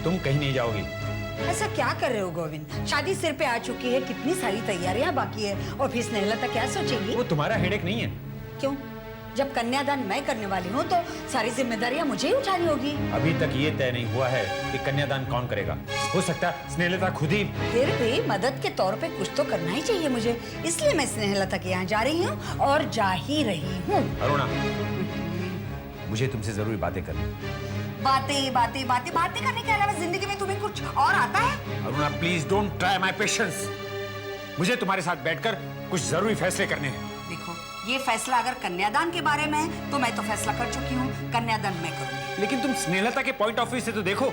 तुम कहीं नहीं जाओगी। ऐसा क्या कर रहे हो गोविंद? शादी सिर पे आ चुकी है, कितनी सारी तैयारियां बाकी है, और फिर स्नेहलता क्या सोचेगी? वो तुम्हारा हेडेक नहीं है। क्यों? जब कन्यादान मैं करने वाली हूँ तो सारी जिम्मेदारियां मुझे ही उठानी होगी। अभी तक ये तय नहीं हुआ है कि कन्यादान कौन करेगा। हो सकता है स्नेहलता खुद ही। फिर भी मदद के तौर पे कुछ तो करना ही चाहिए मुझे, इसलिए मैं स्नेहलता के यहाँ जा रही हूँ और जा ही रही हूँ। अरुणा, मुझे तुमसे जरूरी बातें करनी। बातें बातें बातें बातें करने के अलावा जिंदगी में तुम्हें कुछ और आता है? Aruna please don't try my patience. मुझे तुम्हारे साथ बैठकर कुछ जरूरी फैसले करने हैं। देखो, ये फैसला अगर कन्यादान के बारे में है तो मैं तो फैसला कर चुकी हूँ, कन्यादान मैं करूँगी। लेकिन तुम स्नेहलता के पॉइंट ऑफ व्यू से तो देखो,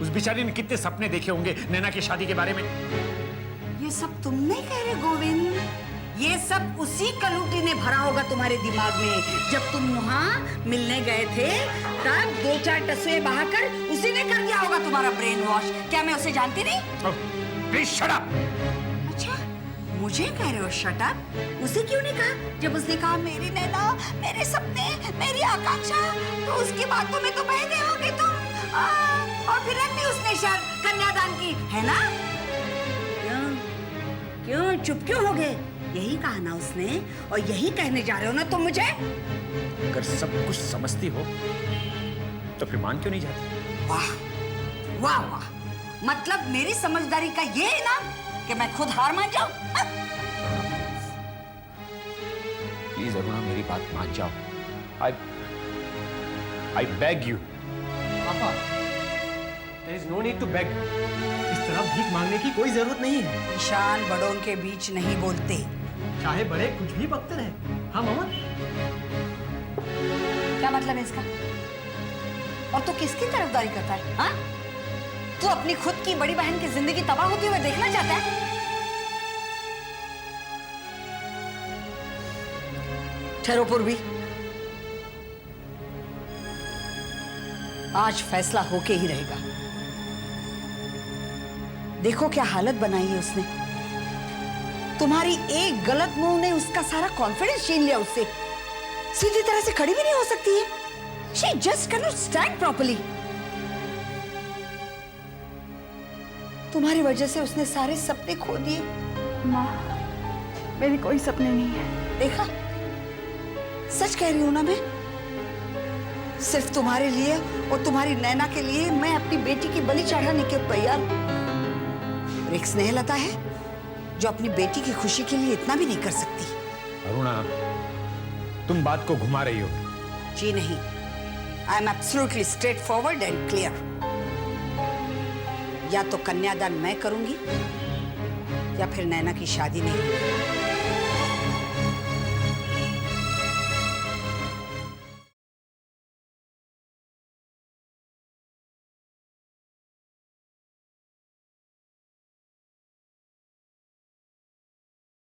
उस बेचारी ने कितने सपने देखे होंगे नैना की शादी के बारे में। ये सब तुम नहीं कह रहे गोविंद, ये सब उसी कलूटी ने भरा होगा तुम्हारे दिमाग में। जब तुम वहाँ मिलने गए थे तब 2-4 टसुए बहाकर उसी ने कर दिया होगा तुम्हारा ब्रेन वॉश। क्या मैं उसे जानती नहीं? Please shut up. अच्छा, मुझे कह रहे हो शट अप? उसे क्यों नहीं कहा? जब उसने कहा मेरी नैना, मेरे सपने, मेरी आकांक्षा, तो उसकी बातों में तो बह गए होगे तुम। और फिर रख उसने शायद कन्यादान की, है ना? क्यों चुप क्यों हो गए? यही कहा ना उसने, और यही कहने जा रहे हो ना तुम मुझे? अगर सब कुछ समझती हो तो फिर मान क्यों नहीं जाती? वाह वाह वाह, मतलब मेरी समझदारी का ये इनाम कि मैं खुद हार मान जाऊं? प्लीज अरुणा, मेरी बात मान जाओ। I beg you. पापा, there is no need to beg. इस तरह भीख मांगने की कोई जरूरत नहीं है। ईशान, बड़ों के बीच नहीं बोलते। चाहे बड़े कुछ भी बकते रहे। हाँ मामा। क्या मतलब है इसका? और तू किसकी तरफदारी करता है? हाँ? तू अपनी खुद की बड़ी बहन की जिंदगी तबाह होती हुए देखना चाहता है? ठहरो पूर्वी, आज फैसला होके ही रहेगा। देखो क्या हालत बनाई है उसने। तुम्हारी एक गलत मूव ने उसका सारा कॉन्फिडेंस छीन लिया उससे। सीधी तरह से खड़ी भी नहीं हो सकती है। She just cannot stand properly. तुम्हारी वजह से उसने सारे सपने खो दिए। माँ, मेरे कोई सपने नहीं है। देखा, सच कह रही हूं ना मैं। सिर्फ तुम्हारे लिए और तुम्हारी नैना के लिए मैं अपनी बेटी की बलि चढ़ाने के तैयार हूं। और एक स्नेहलता है जो अपनी बेटी की खुशी के लिए इतना भी नहीं कर सकती। अरुणा, तुम बात को घुमा रही हो। जी नहीं, I am absolutely straight forward and clear. या तो कन्यादान मैं करूंगी या फिर नैना की शादी नहीं।